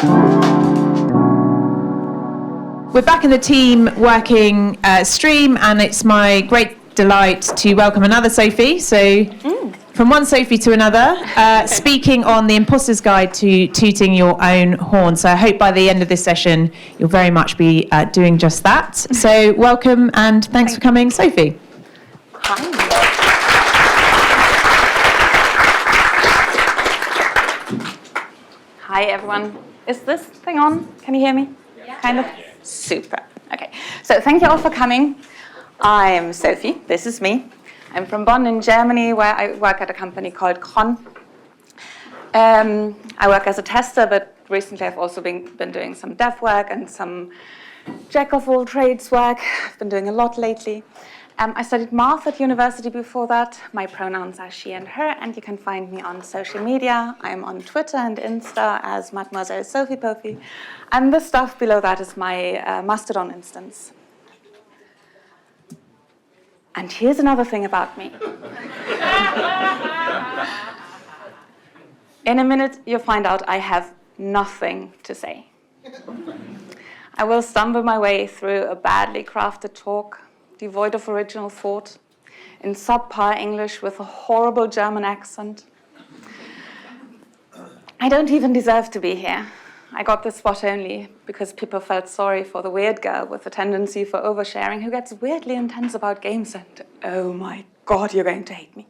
We're back in the team working stream, and it's my great delight to welcome another Sophie. So from one Sophie to another, speaking on the Imposter's Guide to Tooting Your Own Horn. So I hope by the end of this session, you'll very much be doing just that. So welcome, and thanks for coming, Sophie. Hi, everyone. Is this thing on? Can you hear me? Yeah. Kind of? Super. Okay. So thank you all for coming. I'm Sophie. This is me. I'm from Bonn in Germany, where I work at a company called Con. I work as a tester, but recently I've also been doing some dev work and some jack-of-all-trades work. I've been doing a lot lately. I studied math at university before that. My pronouns are she and her, and you can find me on social media. I'm on Twitter and Insta as Mademoiselle Sophie Pothy. And the stuff below that is my Mastodon instance. And here's another thing about me. In a minute, you'll find out I have nothing to say. I will stumble my way through a badly crafted talk, devoid of original thought, in subpar English with a horrible German accent. I don't even deserve to be here. I got this spot only because people felt sorry for the weird girl with a tendency for oversharing who gets weirdly intense about games and, oh my God, you're going to hate me.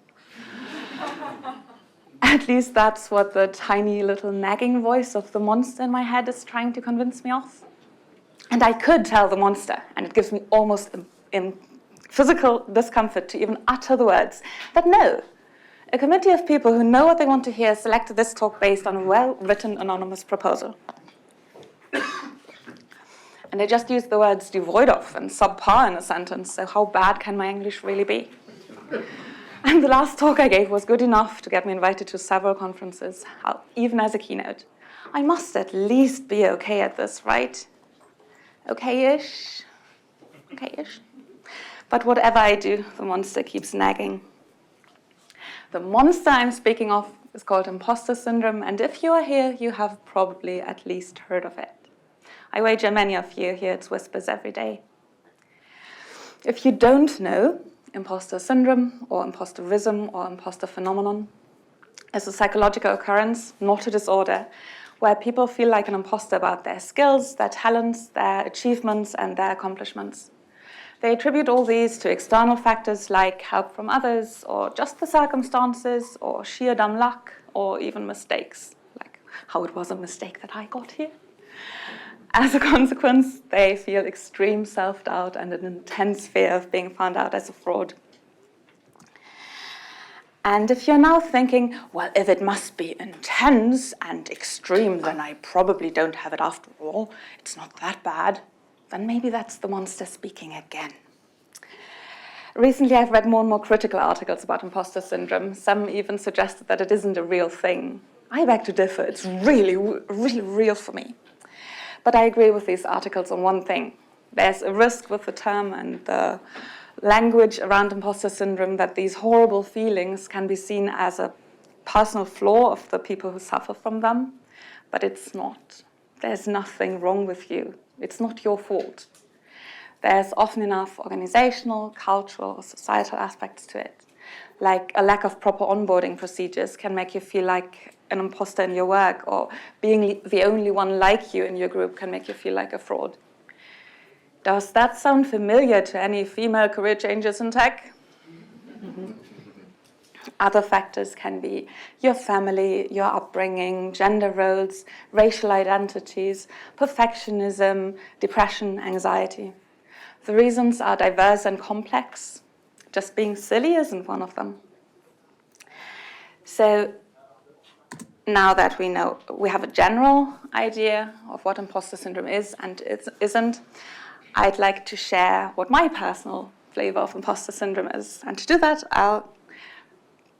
At least that's what the tiny little nagging voice of the monster in my head is trying to convince me of. And I could tell the monster, and it gives me almost physical discomfort to even utter the words, that no, a committee of people who know what they want to hear selected this talk based on a well-written anonymous proposal. And they just used the words devoid of and subpar in a sentence, so how bad can my English really be? And the last talk I gave was good enough to get me invited to several conferences, even as a keynote. I must at least be okay at this, right? Okay-ish? Okay-ish? But whatever I do, the monster keeps nagging. The monster I'm speaking of is called imposter syndrome, and if you are here, you have probably at least heard of it. I wager many of you hear its whispers every day. If you don't know, imposter syndrome, or imposterism, or imposter phenomenon is a psychological occurrence, not a disorder, where people feel like an imposter about their skills, their talents, their achievements, and their accomplishments. They attribute all these to external factors like help from others, or just the circumstances, or sheer dumb luck, or even mistakes, like how it was a mistake that I got here. As a consequence, they feel extreme self-doubt and an intense fear of being found out as a fraud. And if you're now thinking, well, if it must be intense and extreme, then I probably don't have it after all. It's not that bad. Then maybe that's the monster speaking again. Recently, I've read more and more critical articles about imposter syndrome. Some even suggested that it isn't a real thing. I beg to differ. It's really, really real for me. But I agree with these articles on one thing. There's a risk with the term and the language around imposter syndrome that these horrible feelings can be seen as a personal flaw of the people who suffer from them. But it's not. There's nothing wrong with you. It's not your fault. There's often enough organizational, cultural, or societal aspects to it. Like a lack of proper onboarding procedures can make you feel like an imposter in your work, or being the only one like you in your group can make you feel like a fraud. Does that sound familiar to any female career changes in tech? Mm-hmm. Other factors can be your family, your upbringing, gender roles, racial identities, perfectionism, depression, anxiety. The reasons are diverse and complex. Just being silly isn't one of them. So now that we know, we have a general idea of what imposter syndrome is and isn't, I'd like to share what my personal flavor of imposter syndrome is. And to do that, I'll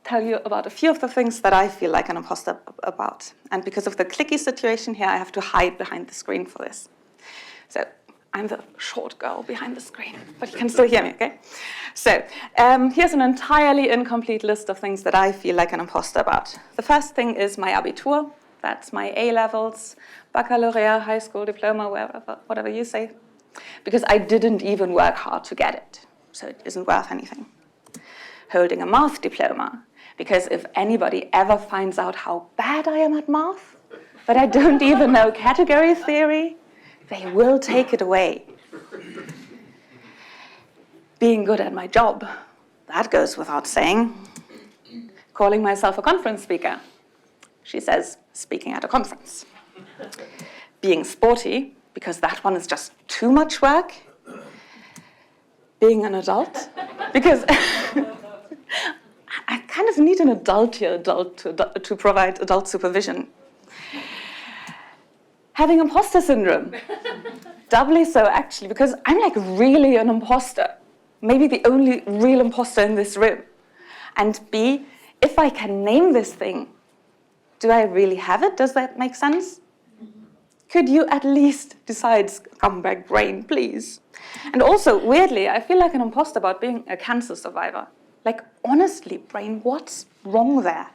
tell you about a few of the things that I feel like an imposter about. And because of the clicky situation here, I have to hide behind the screen for this. So I'm the short girl behind the screen, but you can still hear me, okay? So here's an entirely incomplete list of things that I feel like an imposter about. The first thing is my Abitur. That's my A-levels, baccalaureate, high school diploma, whatever you say, because I didn't even work hard to get it, so it isn't worth anything. Holding a math diploma, because if anybody ever finds out how bad I am at math, but I don't even know category theory, they will take it away. Being good at my job, that goes without saying. Calling myself a conference speaker. She says, speaking at a conference. Being sporty, because that one is just too much work. Being an adult, because I kind of need an adult here to provide adult supervision. Having imposter syndrome. Doubly so, actually, because I'm like really an imposter. Maybe the only real imposter in this room. And B, if I can name this thing, do I really have it? Does that make sense? Could you at least decide, scumbag brain, please? And also, weirdly, I feel like an imposter about being a cancer survivor. Like, honestly, brain, what's wrong there?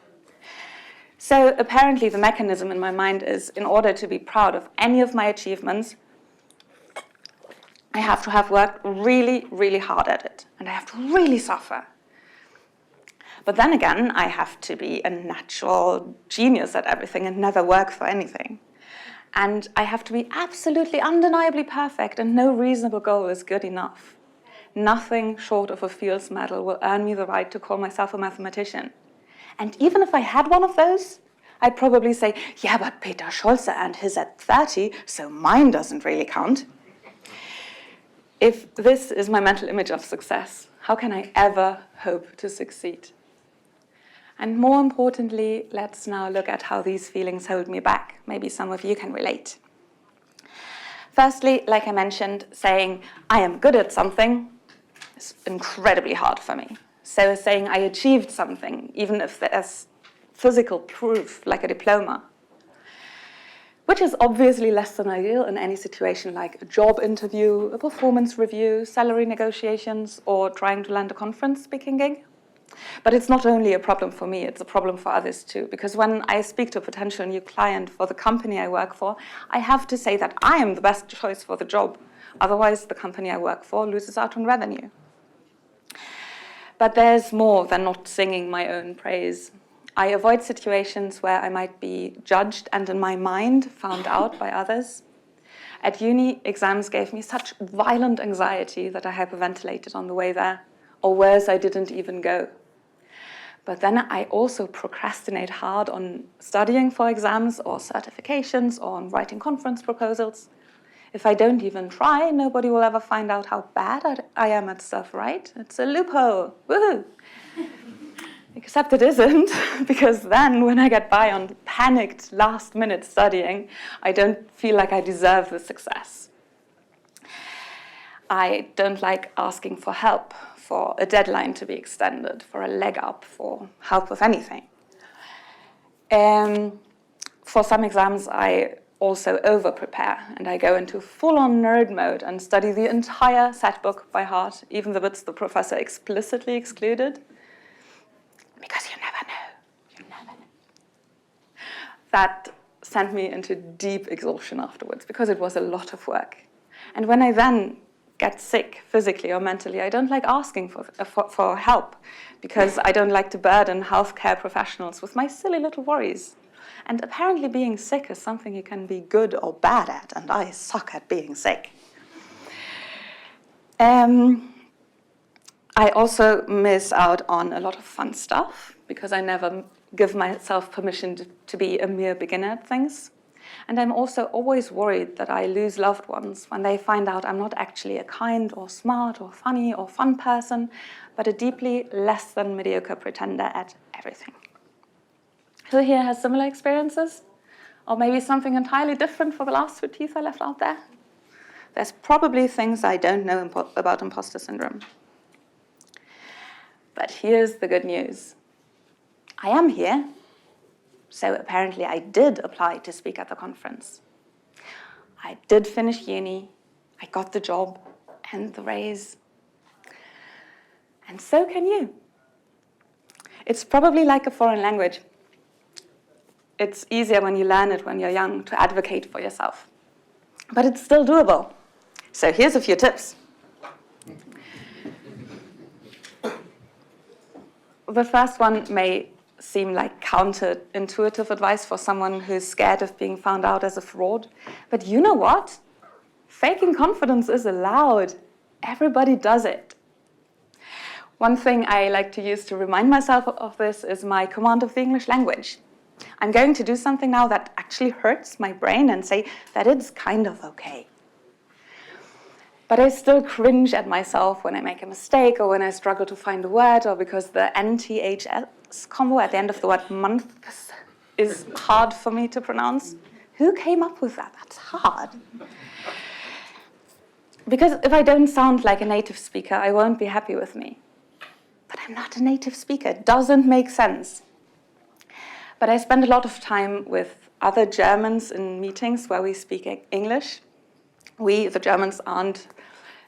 So apparently the mechanism in my mind is, in order to be proud of any of my achievements, I have to have worked really, really hard at it. And I have to really suffer. But then again, I have to be a natural genius at everything and never work for anything. And I have to be absolutely undeniably perfect, and no reasonable goal is good enough. Nothing short of a Fields Medal will earn me the right to call myself a mathematician. And even if I had one of those, I'd probably say, yeah, but Peter Scholze earned his at 30, so mine doesn't really count. If this is my mental image of success, how can I ever hope to succeed? And more importantly, let's now look at how these feelings hold me back. Maybe some of you can relate. Firstly, like I mentioned, saying I am good at something is incredibly hard for me. So saying I achieved something, even if there's physical proof, like a diploma, which is obviously less than ideal in any situation like a job interview, a performance review, salary negotiations, or trying to land a conference speaking gig. But it's not only a problem for me, it's a problem for others too. Because when I speak to a potential new client for the company I work for, I have to say that I am the best choice for the job. Otherwise, the company I work for loses out on revenue. But there's more than not singing my own praise. I avoid situations where I might be judged and in my mind found out by others. At uni, exams gave me such violent anxiety that I hyperventilated on the way there, or worse, I didn't even go. But then I also procrastinate hard on studying for exams or certifications or on writing conference proposals. If I don't even try, nobody will ever find out how bad I am at stuff, right? It's a loophole. Woohoo! Except it isn't, because then when I get by on panicked last-minute studying, I don't feel like I deserve the success. I don't like asking for help, for a deadline to be extended, for a leg up, for help with anything. For some exams, I also over-prepare, and I go into full-on nerd mode and study the entire set book by heart, even the bits the professor explicitly excluded. Because you never know. That sent me into deep exhaustion afterwards, because it was a lot of work. And when I then get sick physically or mentally, I don't like asking for help, because I don't like to burden healthcare professionals with my silly little worries. And apparently being sick is something you can be good or bad at, and I suck at being sick. I also miss out on a lot of fun stuff, because I never give myself permission to be a mere beginner at things. And I'm also always worried that I lose loved ones when they find out I'm not actually a kind or smart or funny or fun person, but a deeply less than mediocre pretender at everything. Who here has similar experiences? Or maybe something entirely different for the last two teeth I left out there? There's probably things I don't know about imposter syndrome. But here's the good news. I am here. So apparently I did apply to speak at the conference. I did finish uni, I got the job and the raise. And so can you. It's probably like a foreign language. it's easier when you learn it when you're young to advocate for yourself. But it's still doable. So here's a few tips. The first one may seem like counterintuitive advice for someone who's scared of being found out as a fraud. But you know what? Faking confidence is allowed. Everybody does it. One thing I like to use to remind myself of this is my command of the English language. I'm going to do something now that actually hurts my brain and say that it's kind of okay. But I still cringe at myself when I make a mistake or when I struggle to find a word or because the NTHS combo at the end of the word month is hard for me to pronounce. Who came up with that? That's hard. Because if I don't sound like a native speaker, I won't be happy with me. But I'm not a native speaker. It doesn't make sense. But I spend a lot of time with other Germans in meetings where we speak English. We, the Germans,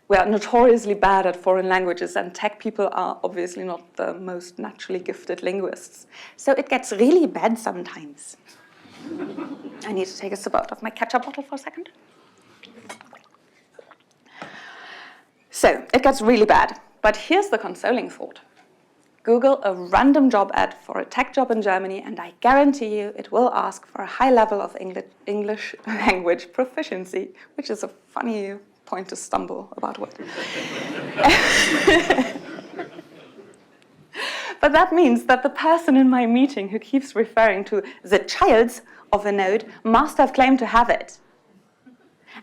we are notoriously bad at foreign languages, and tech people are obviously not the most naturally gifted linguists. So it gets really bad sometimes. I need to take a sip out of my ketchup bottle for a second. So it gets really bad. But here's the consoling thought. Google a random job ad for a tech job in Germany, and I guarantee you it will ask for a high level of English language proficiency, which is a funny point to stumble about what. But that means that the person in my meeting who keeps referring to the childs of a node must have claimed to have it.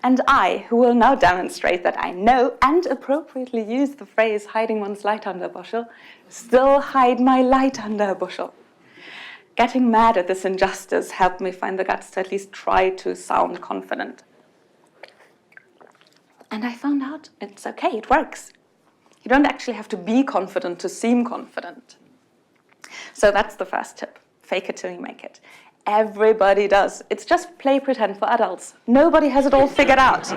And I, who will now demonstrate that I know and appropriately use the phrase hiding one's light under a bushel, still hide my light under a bushel. Getting mad at this injustice helped me find the guts to at least try to sound confident. And I found out it's okay, it works. You don't actually have to be confident to seem confident. So that's the first tip. Fake it till you make it. Everybody does. It's just play pretend for adults. Nobody has it all figured out.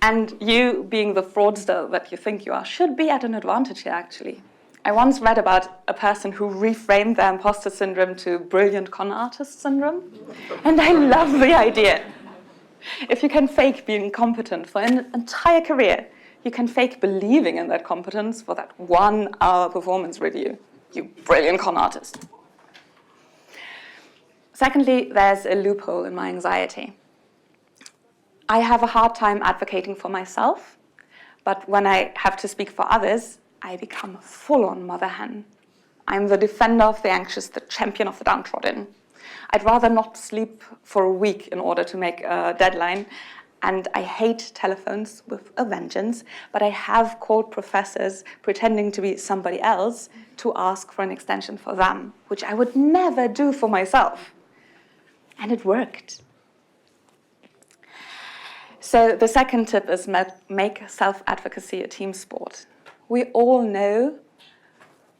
And you, being the fraudster that you think you are, should be at an advantage here, actually. I once read about a person who reframed their imposter syndrome to brilliant con artist syndrome. And I love the idea. If you can fake being competent for an entire career, you can fake believing in that competence for that 1 hour performance review. You brilliant con artist. Secondly, there's a loophole in my anxiety. I have a hard time advocating for myself, but when I have to speak for others, I become a full-on mother hen. I'm the defender of the anxious, the champion of the downtrodden. I'd rather not sleep for a week in order to make a deadline, and I hate telephones with a vengeance, but I have called professors pretending to be somebody else to ask for an extension for them, which I would never do for myself. And it worked. So the second tip is make self-advocacy a team sport. We all know,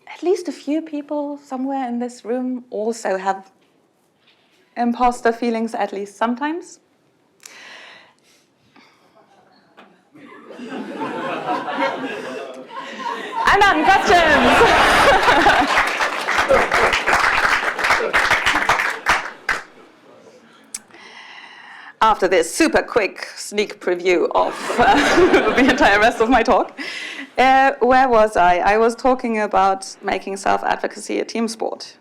at least a few people somewhere in this room also have imposter feelings, at least sometimes. I'm done. Questions? After this super quick sneak preview of the entire rest of my talk, where was I? I was talking about making self-advocacy a team sport.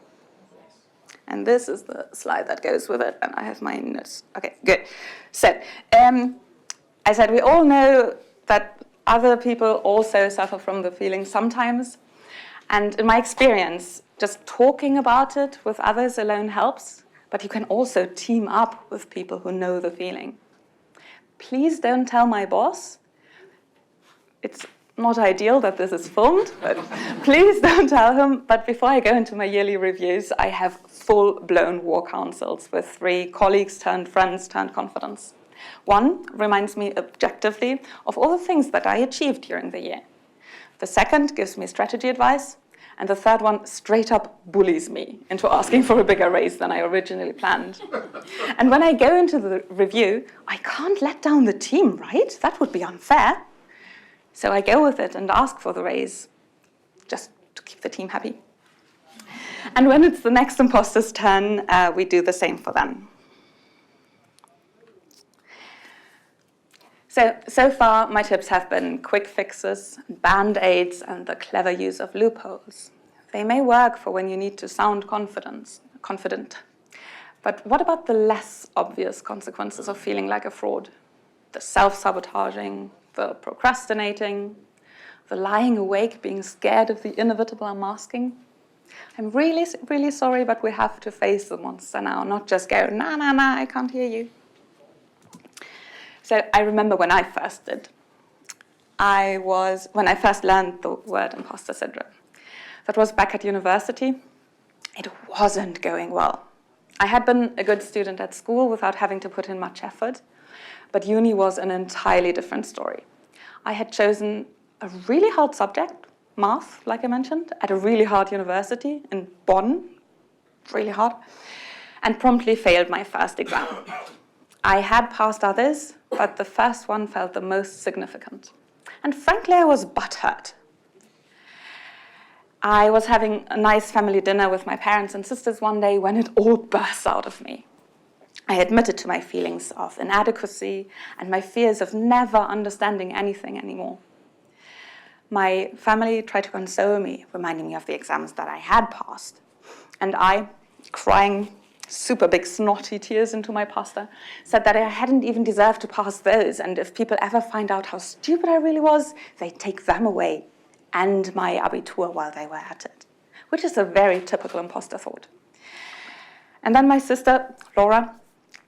And this is the slide that goes with it, and I have my notes. Okay, good. So, I said we all know that other people also suffer from the feeling sometimes. And in my experience, just talking about it with others alone helps. But you can also team up with people who know the feeling. Please don't tell my boss. It's not ideal that this is filmed, but please don't tell him. But before I go into my yearly reviews, I have full-blown war councils with 3 colleagues turned friends turned confidants. One reminds me objectively of all the things that I achieved during the year. The second gives me strategy advice. And the third one straight up bullies me into asking for a bigger raise than I originally planned. And when I go into the review, I can't let down the team, right? That would be unfair. So I go with it and ask for the raise, just to keep the team happy. And when it's the next imposter's turn, we do the same for them. So far, my tips have been quick fixes, band-aids, and the clever use of loopholes. They may work for when you need to sound confident. But what about the less obvious consequences of feeling like a fraud? The self-sabotaging, the procrastinating, the lying awake, being scared of the inevitable unmasking. I'm really, really sorry, but we have to face the monster now, not just go, nah, I can't hear you. So I remember when I first did. When I first learned the word imposter syndrome. That was back at university. It wasn't going well. I had been a good student at school without having to put in much effort, but uni was an entirely different story. I had chosen a really hard subject, math, like I mentioned, at a really hard university in Bonn, really hard, and promptly failed my first exam. I had passed others, but the first one felt the most significant. And frankly, I was butthurt. I was having a nice family dinner with my parents and sisters one day when it all burst out of me. I admitted to my feelings of inadequacy and my fears of never understanding anything anymore. My family tried to console me, reminding me of the exams that I had passed. And I, crying super big snotty tears into my pasta, said that I hadn't even deserved to pass those, and if people ever find out how stupid I really was, they'd take them away and my Abitur while they were at it, which is a very typical imposter thought. And then my sister, Laura,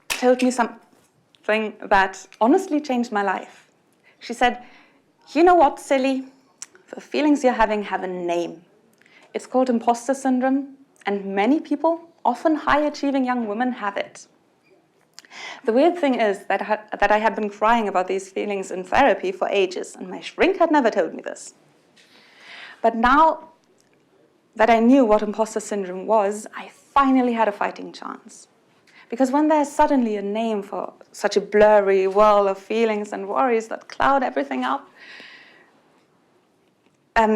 told me something that honestly changed my life. She said, you know what, silly? The feelings you're having have a name. It's called imposter syndrome, and many people, often high-achieving young women, have it. The weird thing is that I had been crying about these feelings in therapy for ages, and my shrink had never told me this. But now that I knew what imposter syndrome was, I finally had a fighting chance. Because when there's suddenly a name for such a blurry whirl of feelings and worries that cloud everything up,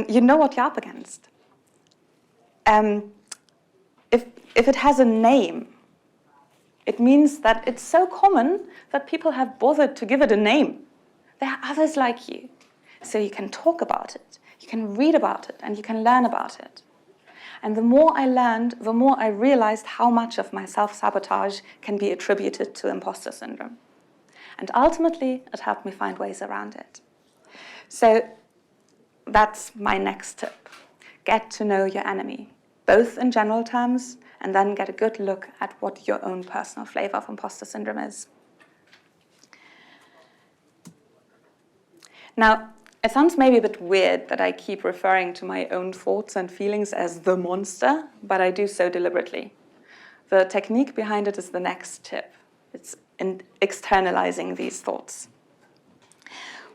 you know what you're up against. If it has a name, it means that it's so common that people have bothered to give it a name. There are others like you, so you can talk about it, you can read about it, and you can learn about it. And the more I learned, the more I realized how much of my self-sabotage can be attributed to imposter syndrome. And ultimately, it helped me find ways around it. So that's my next tip. Get to know your enemy, both in general terms, and then get a good look at what your own personal flavor of imposter syndrome is. Now, it sounds maybe a bit weird that I keep referring to my own thoughts and feelings as the monster, but I do so deliberately. The technique behind it is the next tip. It's in externalizing these thoughts.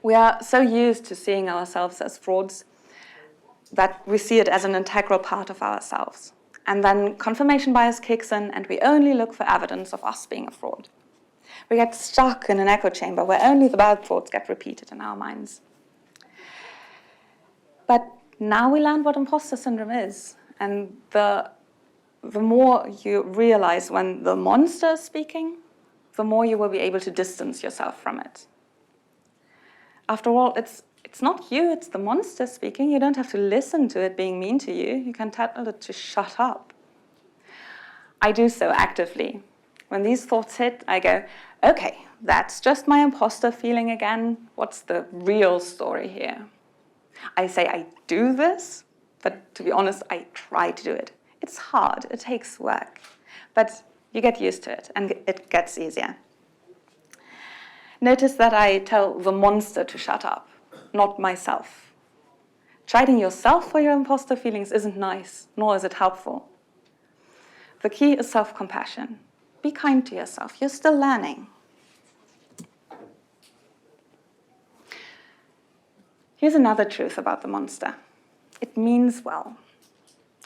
We are so used to seeing ourselves as frauds that we see it as an integral part of ourselves. And then confirmation bias kicks in, and we only look for evidence of us being a fraud. We get stuck in an echo chamber where only the bad thoughts get repeated in our minds. But now we learn what imposter syndrome is, and the more you realize when the monster is speaking, the more you will be able to distance yourself from it. After all, it's not you, it's the monster speaking. You don't have to listen to it being mean to you. You can tell it to shut up. I do so actively. When these thoughts hit, I go, okay, that's just my imposter feeling again. What's the real story here? I say I do this, but to be honest, I try to do it. It's hard, it takes work, but you get used to it and it gets easier. Notice that I tell the monster to shut up, not myself. Chiding yourself for your imposter feelings isn't nice, nor is it helpful. The key is self-compassion. Be kind to yourself, you're still learning. Here's another truth about the monster. It means well.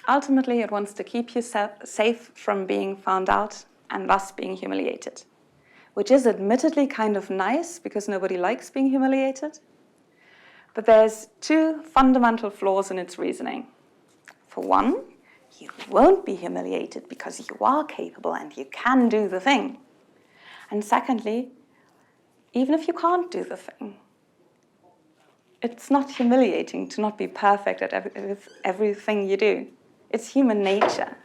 Ultimately, it wants to keep you safe from being found out and thus being humiliated, which is admittedly kind of nice because nobody likes being humiliated. But there's two fundamental flaws in its reasoning. For one, you won't be humiliated because you are capable and you can do the thing. And secondly, even if you can't do the thing, it's not humiliating to not be perfect at everything you do. It's human nature.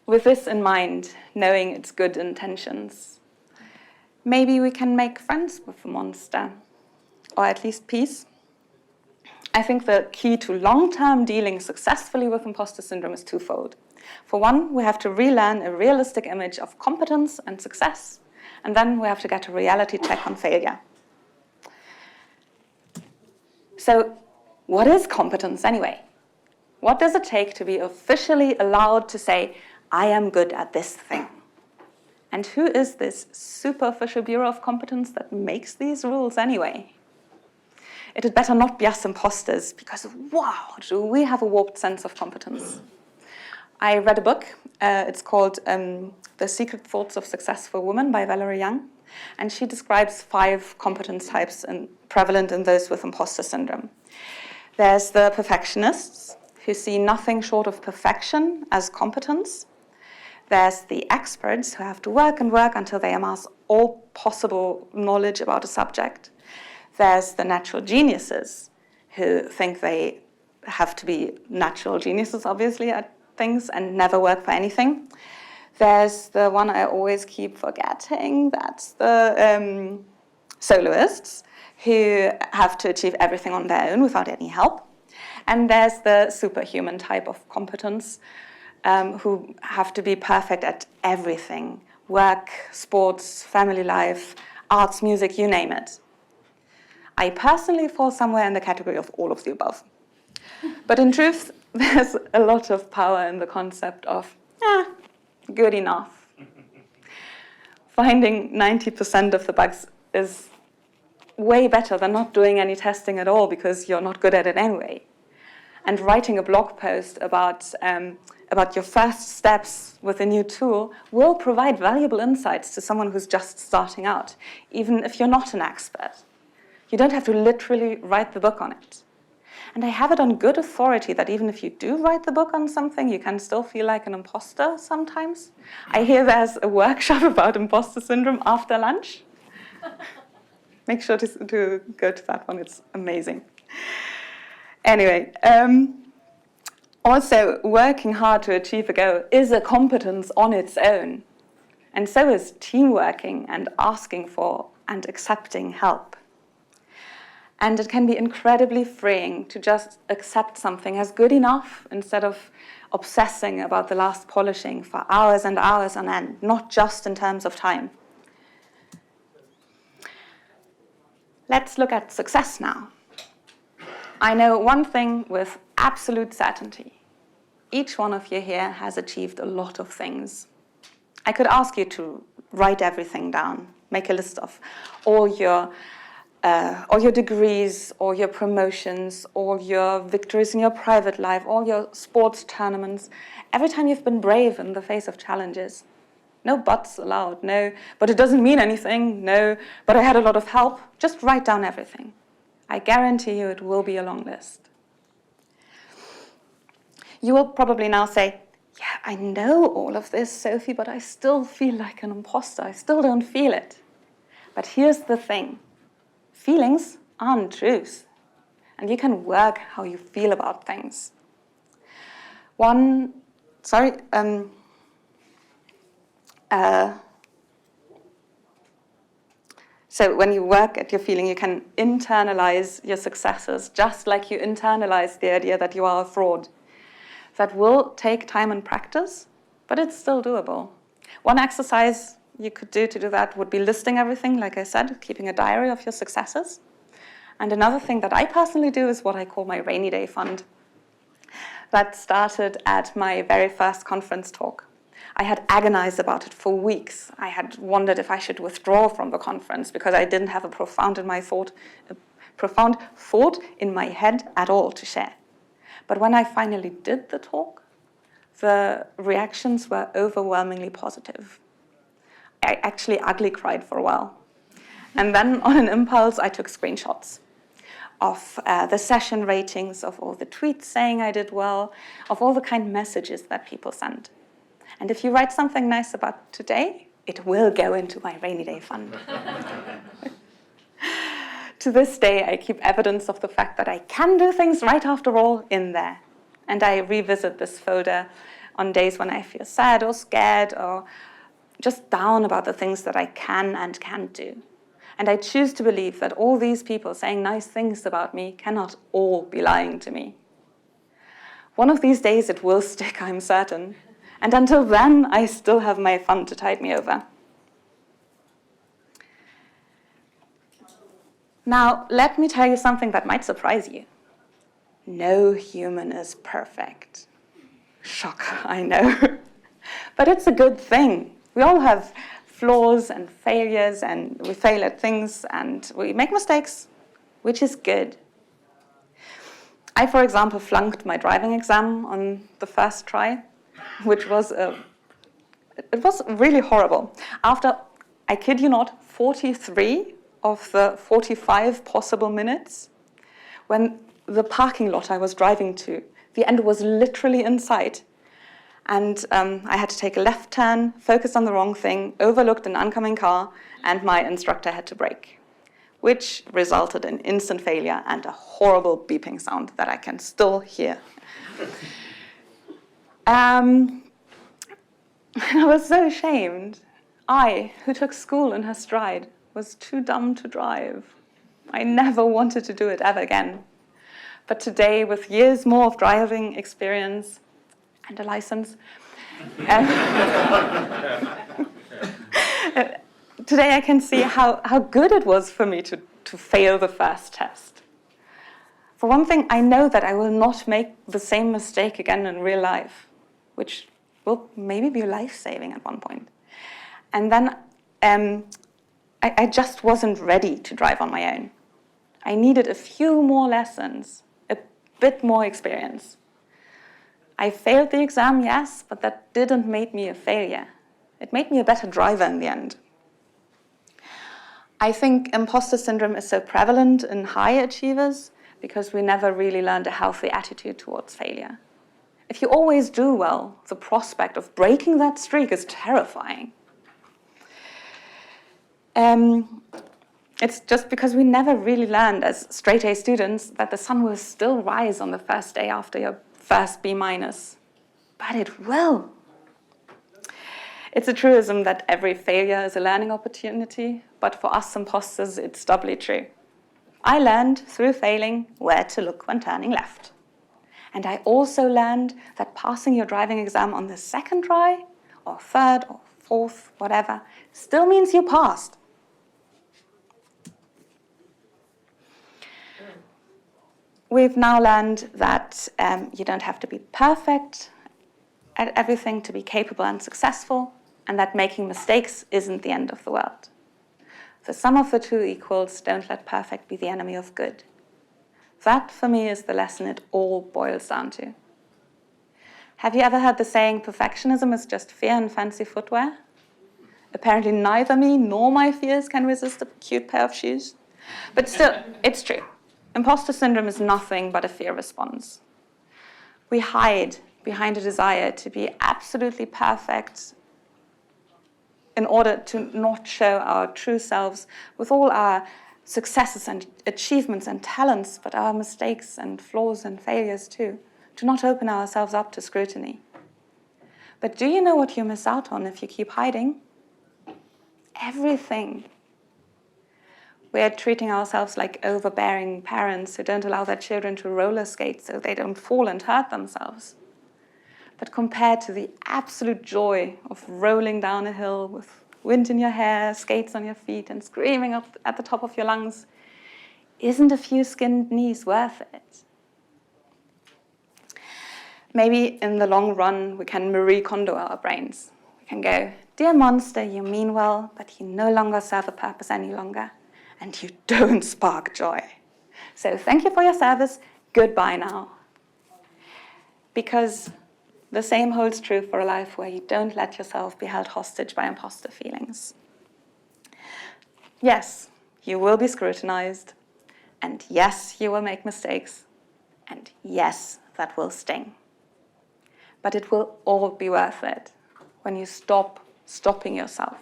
With this in mind, knowing its good intentions, maybe we can make friends with the monster, or at least peace. I think the key to long-term dealing successfully with imposter syndrome is twofold. For one, we have to relearn a realistic image of competence and success, and then we have to get a reality check on failure. So, what is competence anyway? What does it take to be officially allowed to say, I am good at this thing? And who is this superficial Bureau of Competence that makes these rules anyway? It had better not be us imposters, because wow, do we have a warped sense of competence. I read a book, it's called The Secret Thoughts of Successful Women by Valerie Young, and she describes 5 competence types prevalent in those with imposter syndrome. There's the perfectionists, who see nothing short of perfection as competence. There's the experts who have to work and work until they amass all possible knowledge about a subject. There's the natural geniuses who think they have to be natural geniuses, obviously, at things and never work for anything. There's the one I always keep forgetting, that's the soloists who have to achieve everything on their own without any help. And there's the superhuman type of competence, who have to be perfect at everything. Work, sports, family life, arts, music, you name it. I personally fall somewhere in the category of all of the above. But in truth, there's a lot of power in the concept of, good enough. Finding 90% of the bugs is way better than not doing any testing at all because you're not good at it anyway. And writing a blog post about your first steps with a new tool will provide valuable insights to someone who's just starting out, even if you're not an expert. You don't have to literally write the book on it. And I have it on good authority that even if you do write the book on something, you can still feel like an imposter sometimes. I hear there's a workshop about imposter syndrome after lunch. Make sure to go to that one, it's amazing. Anyway, also working hard to achieve a goal is a competence on its own. And so is teamworking and asking for and accepting help. And it can be incredibly freeing to just accept something as good enough instead of obsessing about the last polishing for hours and hours on end, not just in terms of time. Let's look at success now. I know one thing with absolute certainty. Each one of you here has achieved a lot of things. I could ask you to write everything down, make a list of all your degrees, all your promotions, all your victories in your private life, all your sports tournaments, every time you've been brave in the face of challenges. No buts allowed, no, but it doesn't mean anything, no, but I had a lot of help. Just write down everything. I guarantee you it will be a long list. You will probably now say, yeah, I know all of this, Sophie, but I still feel like an imposter. I still don't feel it. But here's the thing. Feelings aren't truth. And you can work how you feel about things. So when you work at your feeling, you can internalize your successes, just like you internalize the idea that you are a fraud. That will take time and practice, but it's still doable. One exercise you could do to do that would be listing everything, like I said, keeping a diary of your successes. And another thing that I personally do is what I call my rainy day fund. That started at my very first conference talk. I had agonized about it for weeks. I had wondered if I should withdraw from the conference because I didn't have a profound thought in my head at all to share. But when I finally did the talk, the reactions were overwhelmingly positive. I actually ugly cried for a while. And then on an impulse, I took screenshots. of the session ratings, of all the tweets saying I did well, of all the kind messages that people send. And if you write something nice about today, it will go into my rainy day fund. To this day, I keep evidence of the fact that I can do things right after all in there. And I revisit this folder on days when I feel sad or scared or just down about the things that I can and can't do. And I choose to believe that all these people saying nice things about me cannot all be lying to me. One of these days it will stick, I'm certain. And until then, I still have my fun to tide me over. Now, let me tell you something that might surprise you. No human is perfect. Shock, I know. But it's a good thing. We all have flaws and failures, and we fail at things, and we make mistakes, which is good. I, for example, flunked my driving exam on the first try, which was it was really horrible. After, I kid you not, 43 of the 45 possible minutes, when the parking lot I was driving to, the end was literally in sight. And I had to take a left turn, focused on the wrong thing, overlooked an oncoming car, and my instructor had to brake, which resulted in instant failure and a horrible beeping sound that I can still hear. I was so ashamed. I, who took school in her stride, was too dumb to drive. I never wanted to do it ever again. But today, with years more of driving experience and a license, today I can see how good it was for me to fail the first test. For one thing, I know that I will not make the same mistake again in real life, which will maybe be life-saving at one point. And then I just wasn't ready to drive on my own. I needed a few more lessons, a bit more experience. I failed the exam, yes, but that didn't make me a failure. It made me a better driver in the end. I think imposter syndrome is so prevalent in high achievers because we never really learned a healthy attitude towards failure. If you always do well, the prospect of breaking that streak is terrifying. It's just because we never really learned as straight A students that the sun will still rise on the first day after your first B-. But it will. It's a truism that every failure is a learning opportunity, but for us imposters, it's doubly true. I learned through failing where to look when turning left. And I also learned that passing your driving exam on the second try, or third, or fourth, whatever, still means you passed. We've now learned that you don't have to be perfect at everything to be capable and successful, and that making mistakes isn't the end of the world. The sum of the two equals, don't let perfect be the enemy of good. That, for me, is the lesson it all boils down to. Have you ever heard the saying, perfectionism is just fear and fancy footwear? Apparently neither me nor my fears can resist a cute pair of shoes. But still, it's true. Imposter syndrome is nothing but a fear response. We hide behind a desire to be absolutely perfect in order to not show our true selves with all our successes and achievements and talents, but our mistakes and flaws and failures too, to not open ourselves up to scrutiny. But do you know what you miss out on if you keep hiding? Everything. We're treating ourselves like overbearing parents who don't allow their children to roller skate so they don't fall and hurt themselves. But compared to the absolute joy of rolling down a hill with wind in your hair, skates on your feet, and screaming up at the top of your lungs, isn't a few skinned knees worth it? Maybe in the long run, we can Marie Kondo our brains. We can go, dear monster, you mean well, but you no longer serve a purpose any longer, and you don't spark joy. So thank you for your service, goodbye now. Because the same holds true for a life where you don't let yourself be held hostage by imposter feelings. Yes, you will be scrutinized. And yes, you will make mistakes. And yes, that will sting. But it will all be worth it when you stop stopping yourself,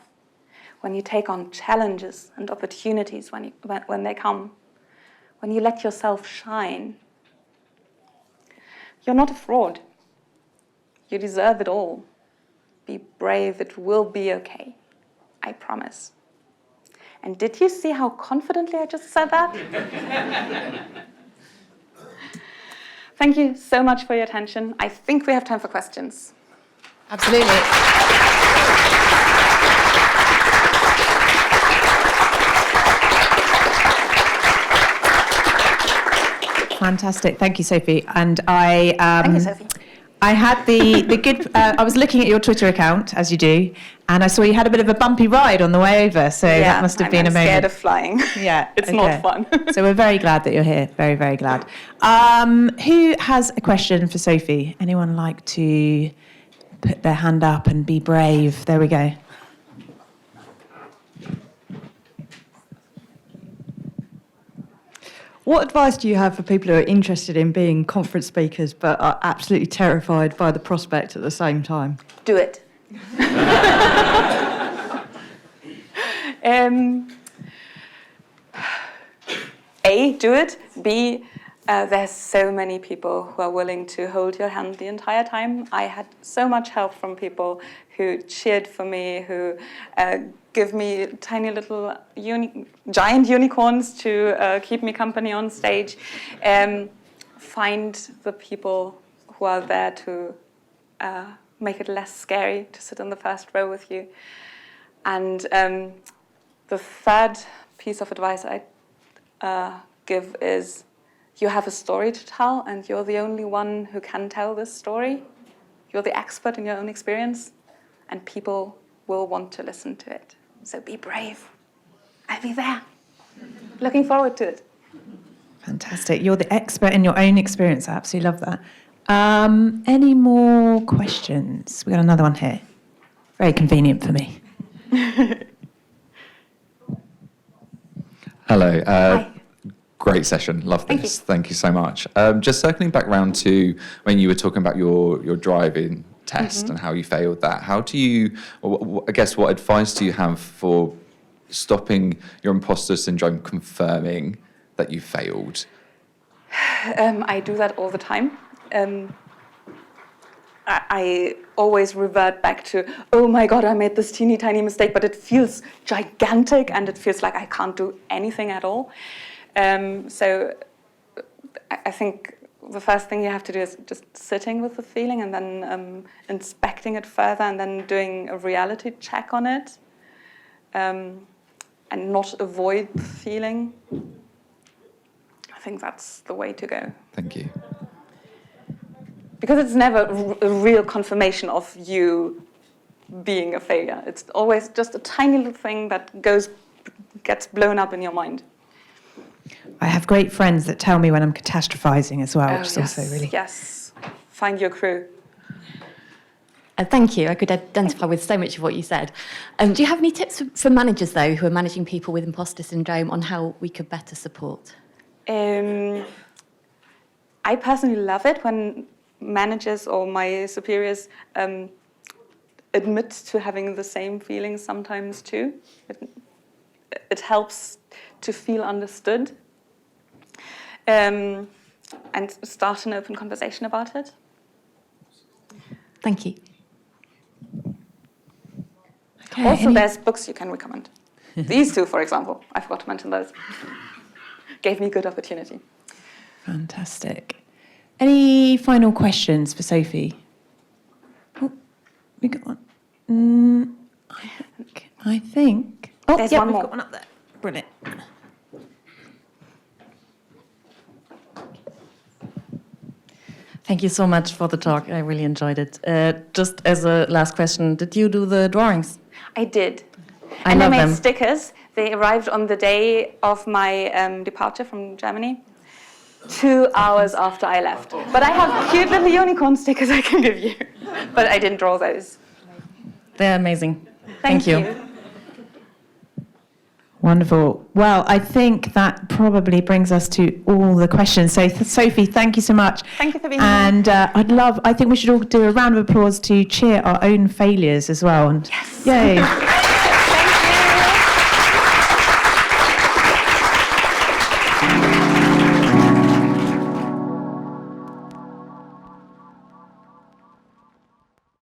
when you take on challenges and opportunities when they come, when you let yourself shine. You're not a fraud. You deserve it all. Be brave, it will be okay. I promise. And did you see how confidently I just said that? Thank you so much for your attention. I think we have time for questions. Absolutely. Fantastic. Thank you, Sophie. And Thank you, Sophie. I had the good. I was looking at your Twitter account, as you do, and I saw you had a bit of a bumpy ride on the way over. So that must have been a moment. I'm scared of flying. Yeah, it's not fun. So we're very glad that you're here. Very, very glad. Who has a question for Sophie? Anyone like to put their hand up and be brave? There we go. What advice do you have for people who are interested in being conference speakers but are absolutely terrified by the prospect at the same time? Do it. A, do it. B, there's so many people who are willing to hold your hand the entire time. I had so much help from people who cheered for me, who give me tiny little giant unicorns to keep me company on stage. Find the people who are there to make it less scary to sit in the first row with you. And the third piece of advice I give is you have a story to tell and you're the only one who can tell this story. You're the expert in your own experience and people will want to listen to it. So be brave. I'll be there. Looking forward to it. Fantastic. You're the expert in your own experience. I absolutely love that. Any more questions? We got another one here. Very convenient for me. Hello. Hi. Great session. Love this. Thank you so much. Just circling back round to when you were talking about your driving test and how you failed that. How do you, I guess, what advice do you have for stopping your imposter syndrome confirming that you failed? I do that all the time. I always revert back to, oh my God, I made this teeny tiny mistake, but it feels gigantic and it feels like I can't do anything at all. So I think the first thing you have to do is just sitting with the feeling and then inspecting it further and then doing a reality check on it and not avoid the feeling. I think that's the way to go. Thank you. Because it's never a real confirmation of you being a failure. It's always just a tiny little thing that gets blown up in your mind. I have great friends that tell me when I'm catastrophizing as well, which is also really... Yes, find your crew. Thank you. I could identify with so much of what you said. Do you have any tips for managers, though, who are managing people with imposter syndrome on how we could better support? I personally love it when managers or my superiors admit to having the same feelings sometimes too. It helps to feel understood and start an open conversation about it. Thank you. Okay, Also, there's books you can recommend. These two, for example, I forgot to mention those. Gave me good opportunity. Fantastic. Any final questions for Sophie? Oh, we got one. I think. Oh, There's yeah, one we've more. got one up there. Brilliant. Thank you so much for the talk. I really enjoyed it. Just as a last question, did you do the drawings? I did. I And I love made them. stickers. They arrived on the day of my departure from Germany, 2 hours after I left. But I have cute little unicorn stickers I can give you. But I didn't draw those. They're amazing. Thank you. Wonderful. Well, I think that probably brings us to all the questions. So, Sophie, thank you so much. Thank you for being here. And I think we should all do a round of applause to cheer our own failures as well. And Yes. Yay. Thank you.